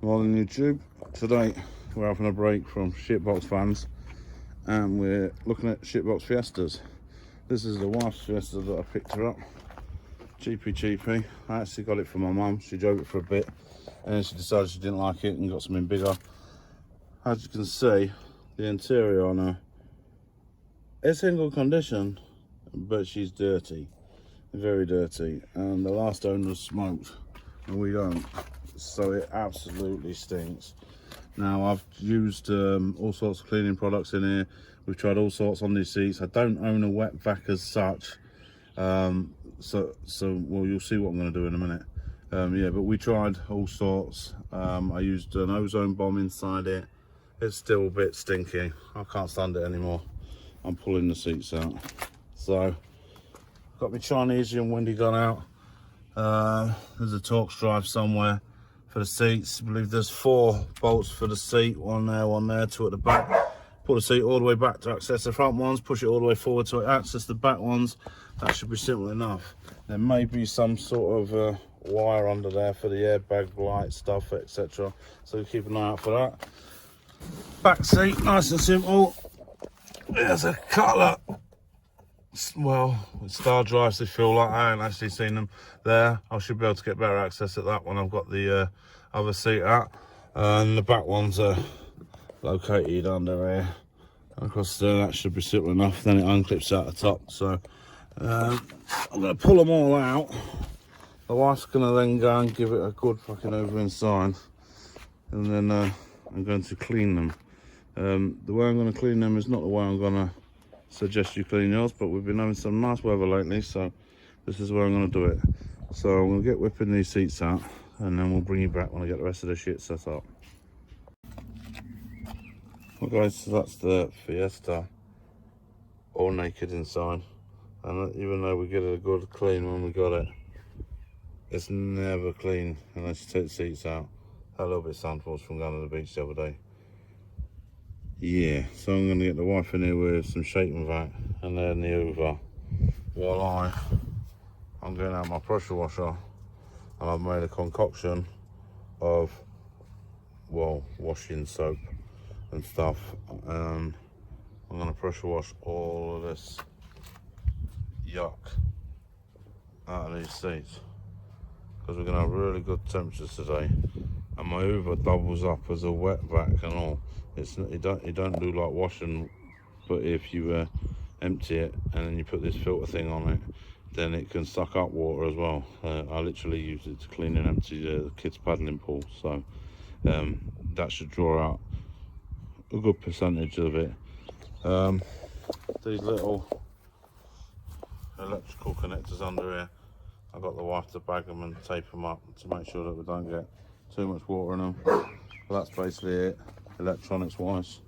Morning YouTube. Today we're having a break from shitbox vans and we're looking at shitbox Fiestas. This is the wife's Fiesta that I picked her up. Cheapy. I actually got it from my mum. She drove it for a bit and then she decided she didn't like it and got something bigger. As you can see, the interior on her, it's in good condition, but she's dirty, very dirty, and the last owner smoked and we don't, so it absolutely stinks. Now I've used all sorts of cleaning products in here. We've tried all sorts on these seats. I don't own a wet vac as such, so well, you'll see what I'm going to do in a minute. Yeah, but we tried all sorts. I used an ozone bomb inside it. It's still a bit stinky. I can't stand it anymore. I'm pulling the seats out. So got my Chinese and windy gun out. There's a Torx drive somewhere for the seats. I believe there's 4 bolts for the seat, one there, 2 at the back. Pull the seat all the way back to access the front ones, push it all the way forward to access the back ones. That should be simple enough. There may be some sort of wire under there for the airbag light stuff, etc. So keep an eye out for that. Back seat, nice and simple. There's a cutlet. Well, star drives, they feel like I haven't actually seen them there. I should be able to get better access at that one. I've got the other seat at, and the back ones are located under here. Across there, that should be simple enough. Then it unclips out the top. So I'm going to pull them all out. The wife's going to then go and give it a good fucking over inside, and then I'm going to clean them. The way I'm going to clean them is not the way I'm going to suggest you clean yours, but we've been having some nice weather lately, so this is where I'm going to do it. So I'm going to get whipping these seats out and then we'll bring you back when I get the rest of the shit set up. Well guys, so that's the Fiesta, all naked inside, and even though we get it a good clean when we got it, it's never clean unless you take the seats out. Had a little bit of sandfalls from going to the beach the other day. Yeah, so I'm going to get the wife in here with some shaking vac and then the Hoover, while I'm getting out my pressure washer, and I've made a concoction of, well, washing soap and stuff, and I'm going to pressure wash all of this yuck out of these seats, because we're going to have really good temperatures today, and my Hoover doubles up as a wet vac and all. It don't do like washing, but if you empty it and then you put this filter thing on it, then it can suck up water as well. I literally use it to clean and empty the kids' paddling pool, so that should draw out a good percentage of it. These little electrical connectors under here, I got the wife to bag them and tape them up to make sure that we don't get too much water in them. But that's basically it, electronics wise.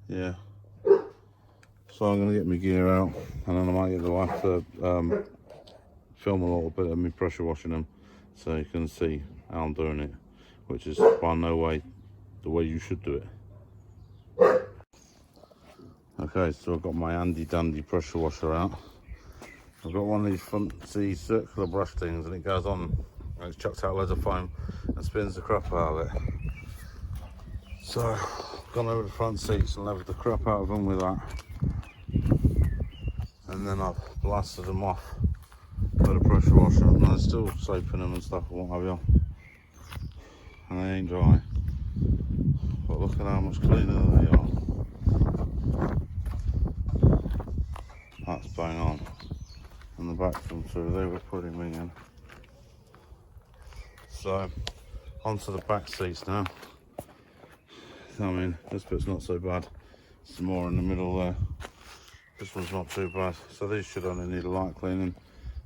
Yeah, so I'm going to get my gear out and then I might get the wife to film a little bit of me pressure washing them so you can see how I'm doing it, which is by no way the way you should do it. Okay, so I've got my handy dandy pressure washer out. I've got one of these fancy circular brush things, and it goes on and it's chucked out loads of foam and spins the crap out of it. So I've gone over the front seats and leveled the crap out of them with that, and then I've blasted them off with a pressure washer, and there's still soap in them and stuff and what have you, and they ain't dry, but look at how much cleaner they are. That's bang on, and the back from through, they were pretty minging. So onto the back seats now. I mean, this bit's not so bad. It's more in the middle there. This one's not too bad. So these should only need a light cleaning.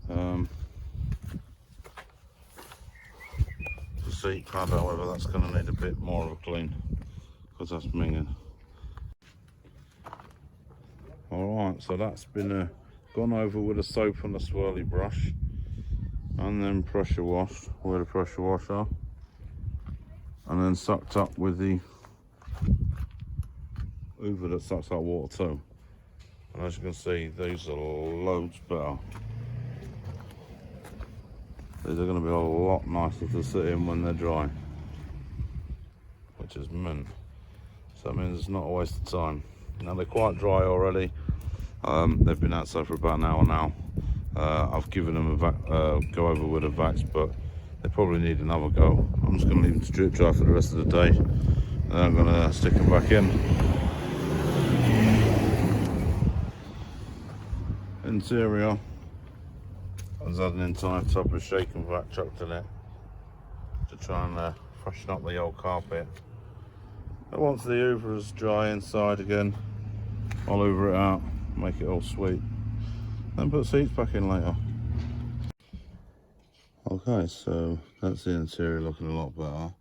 The seat pad, however, that's going to need a bit more of a clean, because that's minging. Alright, so that's been gone over with a soap and a swirly brush, and then pressure washed with a pressure washer, and then sucked up with the Hoover that sucks out water too. And as you can see, these are loads better. These are going to be a lot nicer to sit in when they're dry, which is mint. So that means it's not a waste of time. Now they're quite dry already. They've been outside for about an hour now. I've given them a go over with a vax, but they probably need another go. I'm just going to leave them to drip dry for the rest of the day, and then I'm going to stick them back in. Interior, I was adding entire top of shake and vac chucked in it to try and freshen up the old carpet. But once the hoover is dry inside again, I'll hoover it out, make it all sweet, then put seats back in later. Okay, so that's the interior looking a lot better.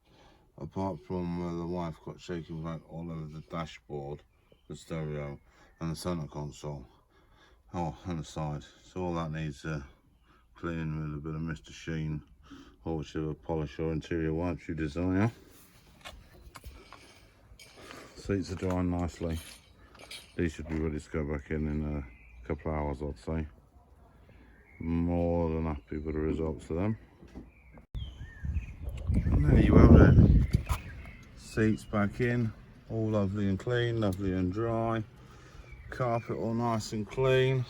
Apart from the wife got shaking back all over the dashboard, the stereo, and the center console. Oh, and the side. So all that needs cleaning with a bit of Mr. Sheen or whichever polish or interior wipes you desire. Seats are drying nicely. These should be ready to go back in a couple of hours, I'd say. More than happy with the results of them. And there you have it. Seats back in, all lovely and clean, lovely and dry. Carpet all nice and clean.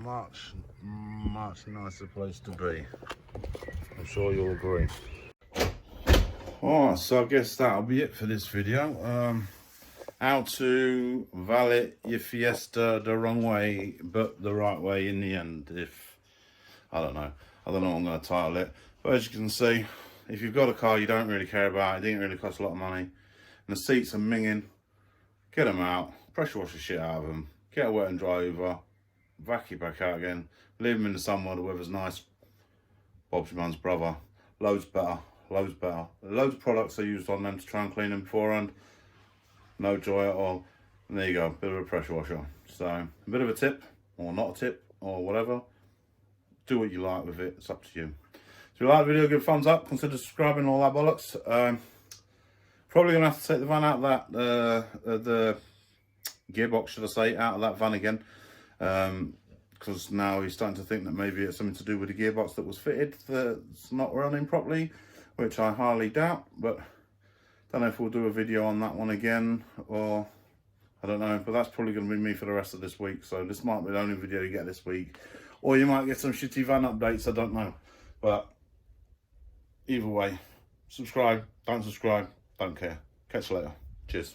Much nicer place to be. I'm sure you'll agree. Alright, so I guess that'll be it for this video. How to valet your Fiesta the wrong way, but the right way in the end. I don't know what I'm going to title it. But as you can see, if you've got a car you don't really care about, it didn't really cost a lot of money, and the seats are minging, get them out, pressure wash the shit out of them, get a wet and dry over, vacuum back out again, leave them in the sun while the weather's nice. Bob's your man's brother. Loads better, loads better. Loads of products are used on them to try and clean them beforehand. No joy at all. And there you go, bit of a pressure washer. So a bit of a tip, or not a tip, or whatever. Do what you like with it, it's up to you. If you like the video, give a thumbs up, consider subscribing, all that bollocks. Probably gonna have to take the van out of that, the gearbox, should I say, out of that van again. Because now he's starting to think that maybe it's something to do with the gearbox that was fitted that's not running properly, which I highly doubt, but don't know if we'll do a video on that one again, or I don't know, but that's probably going to be me for the rest of this week, so this might be the only video you get this week, or you might get some shitty van updates, I don't know, but either way, subscribe, don't subscribe, don't care. Catch you later. Cheers.